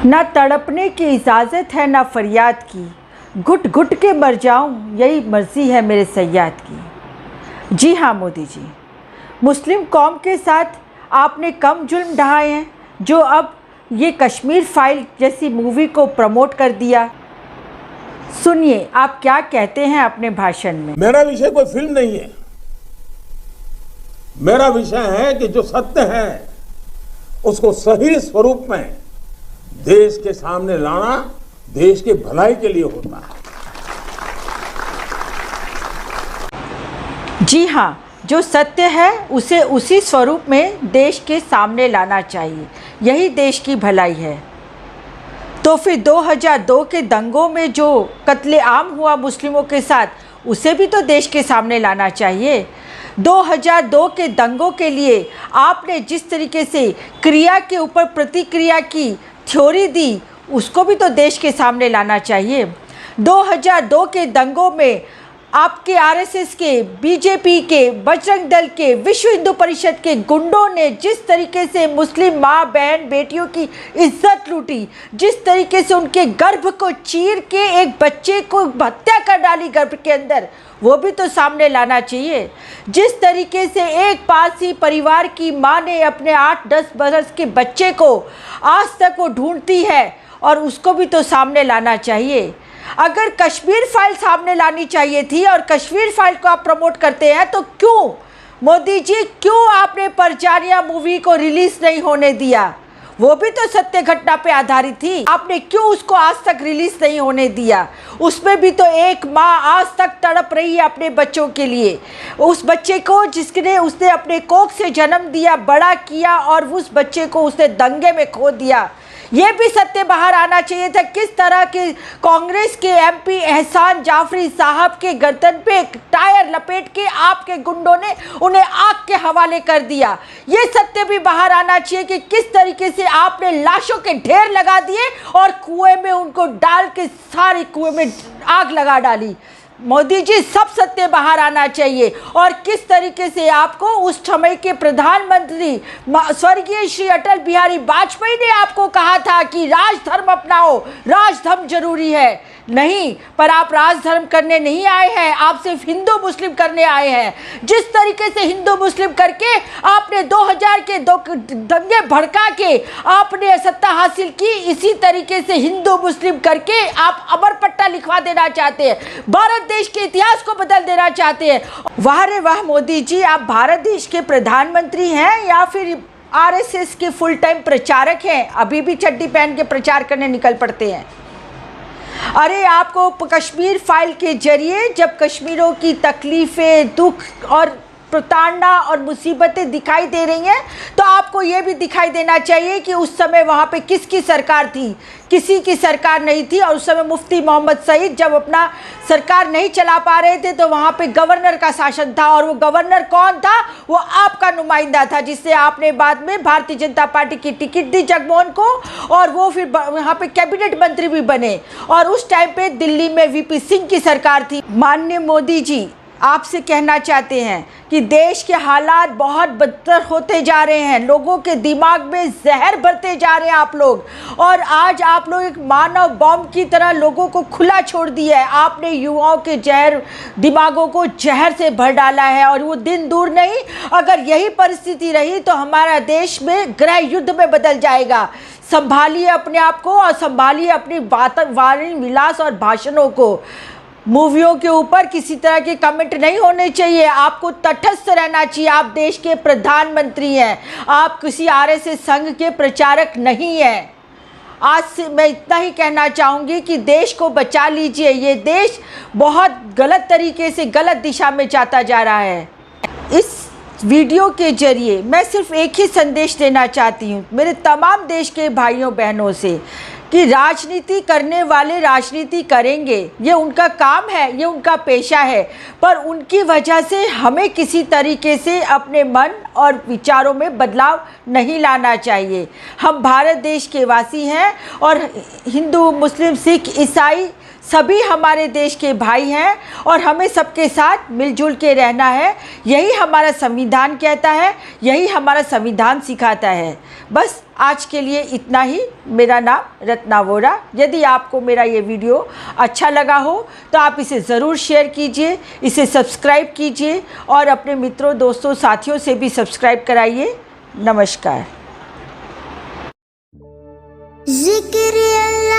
ना तड़पने की इजाज़त है ना फरियाद की, घुट घुट के मर जाऊं यही मर्ज़ी है मेरे सय्याद की। जी हाँ मोदी जी, मुस्लिम कौम के साथ आपने कम जुल्म ढाए हैं जो अब ये कश्मीर फाइल जैसी मूवी को प्रमोट कर दिया। सुनिए आप क्या कहते हैं अपने भाषण में। मेरा विषय कोई फिल्म नहीं है, मेरा विषय है कि जो सत्य है उसको सही स्वरूप में देश के सामने लाना देश के भलाई के लिए होता है। जी हाँ, जो सत्य है उसे उसी स्वरूप में देश के सामने लाना चाहिए, यही देश की भलाई है। तो फिर 2002 के दंगों में जो कत्लेआम हुआ मुस्लिमों के साथ, उसे भी तो देश के सामने लाना चाहिए। 2002 के दंगों के लिए आपने जिस तरीके से क्रिया के ऊपर प्रतिक्रिया की थ्योरी दी, उसको भी तो देश के सामने लाना चाहिए। 2002 के दंगों में आपके आरएसएस के, बीजेपी के, बजरंग दल के, विश्व हिंदू परिषद के गुंडों ने जिस तरीके से मुस्लिम माँ बहन बेटियों की इज्जत लूटी, जिस तरीके से उनके गर्भ को चीर के एक बच्चे को हत्या कर डाली गर्भ के अंदर, वो भी तो सामने लाना चाहिए। जिस तरीके से एक पारसी परिवार की माँ ने अपने 8-10 बरस के बच्चे को आज तक वो ढूंढती है, और उसको भी तो सामने लाना चाहिए। अगर कश्मीर फाइल सामने लानी चाहिए थी और कश्मीर फाइल को आप प्रमोट करते हैं, तो क्यों मोदी जी, क्यों आपने परचारिया मूवी को रिलीज नहीं होने दिया? वो भी तो सत्य घटना पे आधारित थी, आपने क्यों उसको आज तक रिलीज नहीं होने दिया? उसमें भी तो एक माँ आज तक तड़प रही है अपने बच्चों के लिए, उस बच्चे को जिसने उसने अपने कोख से जन्म दिया, बड़ा किया, और उस बच्चे को उसने दंगे में खो दिया। ये भी सत्य बाहर आना चाहिए था। किस तरह के कांग्रेस के एमपी एहसान जाफरी साहब के गर्दन पे टायर लपेट के आपके गुंडों ने उन्हें आग के हवाले कर दिया। ये सत्य भी बाहर आना चाहिए कि किस तरीके से आपने लाशों के ढेर लगा दिए और कुएं में उनको डाल के सारे कुएं में आग लगा डाली। मोदी जी, सब सत्य बाहर आना चाहिए। और किस तरीके से आपको उस समय के प्रधानमंत्री स्वर्गीय श्री अटल बिहारी वाजपेयी ने आपको कहा था कि राजधर्म अपनाओ, राजधर्म जरूरी है। नहीं, पर आप राजधर्म करने नहीं आए हैं, आप सिर्फ हिंदू मुस्लिम करने आए हैं। जिस तरीके से हिंदू मुस्लिम करके आपने 2000 के दंगे भड़का के आपने सत्ता हासिल की, इसी तरीके से हिंदू मुस्लिम करके आप अमर पट्टा लिखवा देना चाहते हैं, भारत देश के इतिहास को बदल देना चाहते हैं। वाह रे वाह मोदी जी, आप भारत देश के प्रधानमंत्री हैं या फिर आरएसएस के फुल टाइम प्रचारक हैं? अभी भी चड्डी पहन के प्रचार करने निकल पड़ते हैं। अरे आपको कश्मीर फाइल के जरिए जब कश्मीरों की तकलीफ़ें, दुख और प्रताड़ना और मुसीबतें दिखाई दे रही हैं, तो आपको ये भी दिखाई देना चाहिए कि उस समय वहाँ पे किसकी सरकार थी? किसी की सरकार नहीं थी। और उस समय मुफ्ती मोहम्मद सईद जब अपना सरकार नहीं चला पा रहे थे, तो वहाँ पे गवर्नर का शासन था, और वो गवर्नर कौन था? वो आपका नुमाइंदा था, जिससे आपने बाद में भारतीय जनता पार्टी की टिकट दी जगमोहन को, और वो फिर वहाँ पे कैबिनेट मंत्री भी बने। और उस टाइम पे दिल्ली में वीपी सिंह की सरकार थी। माननीय मोदी जी, आपसे कहना चाहते हैं कि देश के हालात बहुत बदतर होते जा रहे हैं, लोगों के दिमाग में जहर भरते जा रहे हैं आप लोग, और आज आप लोग एक मानव बॉम्ब की तरह लोगों को खुला छोड़ दिया है। आपने युवाओं के दिमागों को जहर से भर डाला है, और वो दिन दूर नहीं, अगर यही परिस्थिति रही तो हमारा देश में गृह युद्ध में बदल जाएगा। संभालिए अपने आप को और संभालिए अपनी वाणी विलास और भाषणों को। मूवियों के ऊपर किसी तरह के कमेंट नहीं होने चाहिए, आपको तटस्थ रहना चाहिए। आप देश के प्रधानमंत्री हैं, आप किसी आरएसएस संघ के प्रचारक नहीं हैं। आज से मैं इतना ही कहना चाहूँगी कि देश को बचा लीजिए, ये देश बहुत गलत तरीके से गलत दिशा में जाता जा रहा है। इस वीडियो के जरिए मैं सिर्फ एक ही संदेश देना चाहती हूँ मेरे तमाम देश के भाइयों बहनों से कि राजनीति करने वाले राजनीति करेंगे, ये उनका काम है, ये उनका पेशा है, पर उनकी वजह से हमें किसी तरीके से अपने मन और विचारों में बदलाव नहीं लाना चाहिए। हम भारत देश के वासी हैं, और हिंदू, मुस्लिम, सिख, ईसाई सभी हमारे देश के भाई हैं, और हमें सबके साथ मिलजुल के रहना है। यही हमारा संविधान कहता है, यही हमारा संविधान सिखाता है। बस आज के लिए इतना ही। मेरा नाम रत्ना वोरा। यदि आपको मेरा ये वीडियो अच्छा लगा हो तो आप इसे ज़रूर शेयर कीजिए, इसे सब्सक्राइब कीजिए और अपने मित्रों, दोस्तों, साथियों से भी सब्सक्राइब कराइए। नमस्कार। ज़िक्र